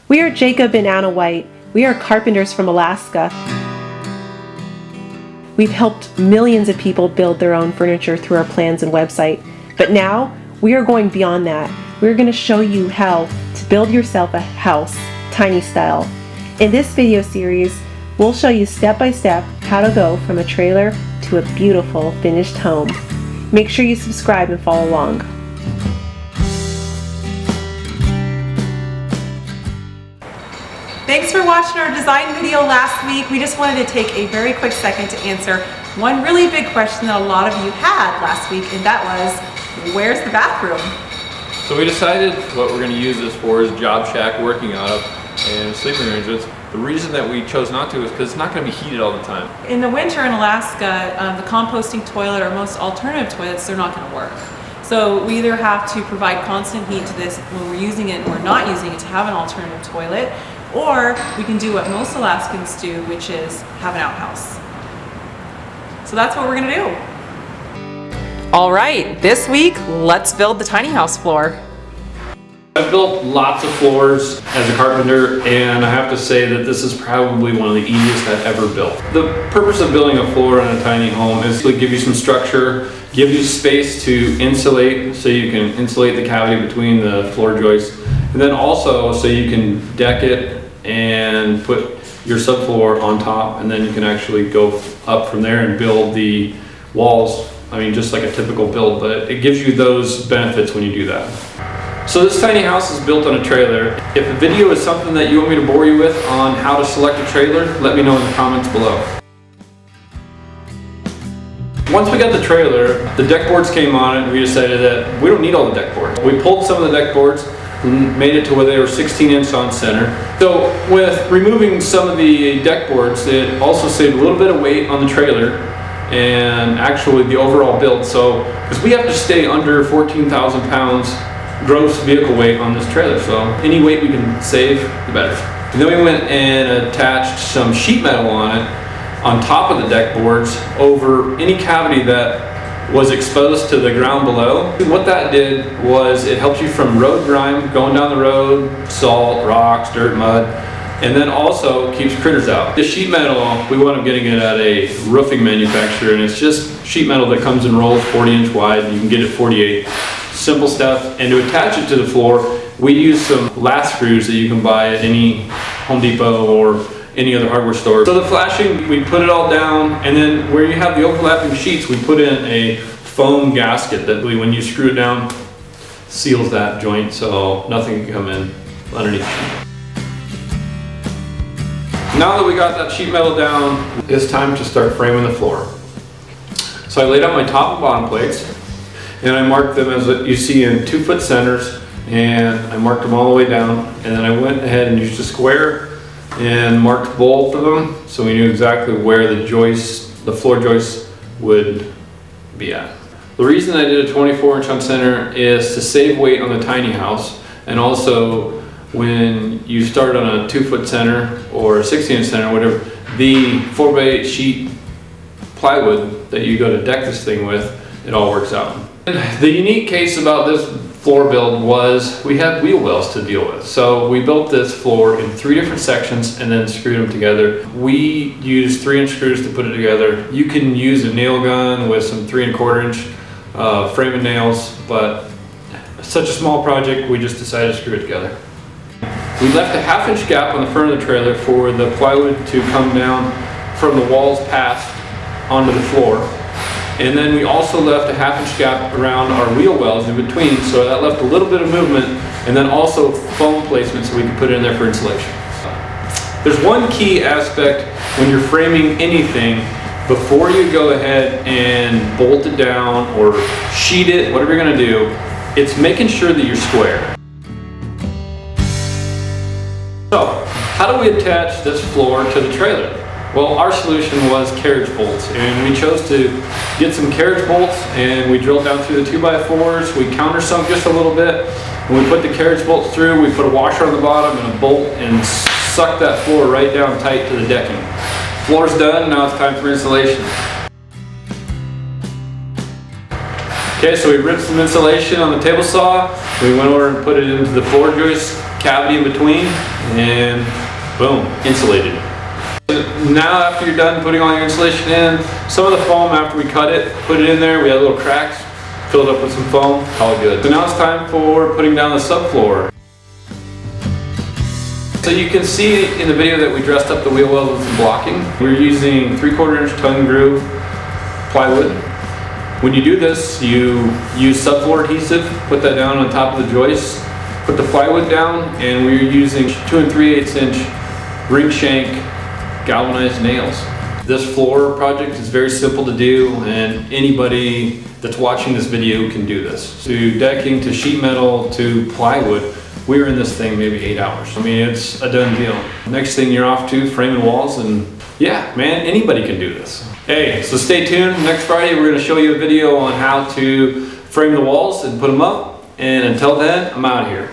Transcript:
We are Jacob and Anna White. We are carpenters from Alaska. We've helped millions of people build their own furniture through our plans and website. But now, we are going beyond that. We're going to show you how to build yourself a house, tiny style. In this video series, we'll show you step by step how to go from a trailer to a beautiful finished home. Make sure you subscribe and follow along. Thanks for watching our design video last week. We just wanted to take a very quick second to answer one really big question that a lot of you had last week, and that was, where's the bathroom? So we decided what we're going to use this for is job shack, working out of, and sleeping arrangements. The reason that we chose not to is because it's not going to be heated all the time. In the winter in Alaska, the composting toilet or most alternative toilets, they're not going to work. So we either have to provide constant heat to this when we're using it or not using it to have an alternative toilet, or we can do what most Alaskans do, which is have an outhouse. So that's what we're going to do. All right, this week, let's build the tiny house floor. I've built lots of floors as a carpenter, and I have to say that this is probably one of the easiest I've ever built. The purpose of building a floor in a tiny home is to give you some structure, give you space to insulate, so you can insulate the cavity between the floor joists, and then also so you can deck it and put your subfloor on top, and then you can actually go up from there and build the walls. I mean, just like a typical build, but it gives you those benefits when you do that. So this tiny house is built on a trailer. If the video is something that you want me to bore you with on how to select a trailer, let me know in the comments below. Once we got the trailer, the deck boards came on it, and we decided that we don't need all the deck boards. We pulled some of the deck boards and made it to where they were 16-inch on center. So with removing some of the deck boards, it also saved a little bit of weight on the trailer and actually the overall build. So, because we have to stay under 14,000 pounds gross vehicle weight on this trailer, so any weight we can save, the better. And then we went and attached some sheet metal on it, on top of the deck boards, over any cavity that was exposed to the ground below. What that did was it helps you from road grime, going down the road, salt, rocks, dirt, mud, and then also keeps critters out. The sheet metal, we wound up getting it at a roofing manufacturer, and it's just sheet metal that comes in rolls 40-inch wide. You can get it 48. Simple stuff. And to attach it to the floor, we use some lath screws that you can buy at any Home Depot or any other hardware store. So the flashing, we put it all down, and then where you have the overlapping sheets, we put in a foam gasket that when you screw it down, seals that joint so nothing can come in underneath. Now that we got that sheet metal down, it's time to start framing the floor. So I laid out my top and bottom plates, and I marked them as you see in 2-foot centers, and I marked them all the way down, and then I went ahead and used a square and marked both of them so we knew exactly where the joists, the floor joists would be at. The reason I did a 24-inch on center is to save weight on the tiny house, and also when you start on a 2-foot center or a 16-inch center, whatever, the 4x8 sheet plywood that you go to deck this thing with, it all works out. The unique case about this floor build was we had wheel wells to deal with. So we built this floor in 3 different sections and then screwed them together. We used 3-inch screws to put it together. You can use a nail gun with some 3¼ inch framing nails, but such a small project, we just decided to screw it together. We left a 1/2 inch gap on the front of the trailer for the plywood to come down from the walls past onto the floor. And then we also left a 1/2 inch gap around our wheel wells in between, so that left a little bit of movement, and then also foam placement so we could put it in there for insulation. There's one key aspect when you're framing anything before you go ahead and bolt it down or sheet it, whatever you're gonna do, it's making sure that you're square. So, how do we attach this floor to the trailer? Well, our solution was carriage bolts, and we chose to get some carriage bolts, and we drilled down through the 2x4s. We countersunk just a little bit. When we put the carriage bolts through, we put a washer on the bottom and a bolt and sucked that floor right down tight to the decking. Floor's done, now it's time for insulation. Okay, so we ripped some insulation on the table saw. We went over and put it into the floor joist cavity in between, and boom, insulated. Now after you're done putting all your insulation in, some of the foam after we cut it, put it in there, we had little cracks, filled up with some foam, all good. So now it's time for putting down the subfloor. So you can see in the video that we dressed up the wheel wells with some blocking. We're using 3/4 inch tongue groove plywood. When you do this, you use subfloor adhesive, put that down on top of the joist, put the plywood down, and we're using 2 3/8 inch ring shank galvanized nails. This floor project is very simple to do, and anybody that's watching this video can do this. To decking, to sheet metal, to plywood, we were in this thing maybe 8 hours. I mean, it's a done deal. Next thing you're off to framing walls, and yeah, man, anybody can do this. Hey, so stay tuned. Next Friday, we're gonna show you a video on how to frame the walls and put them up. And until then, I'm out of here.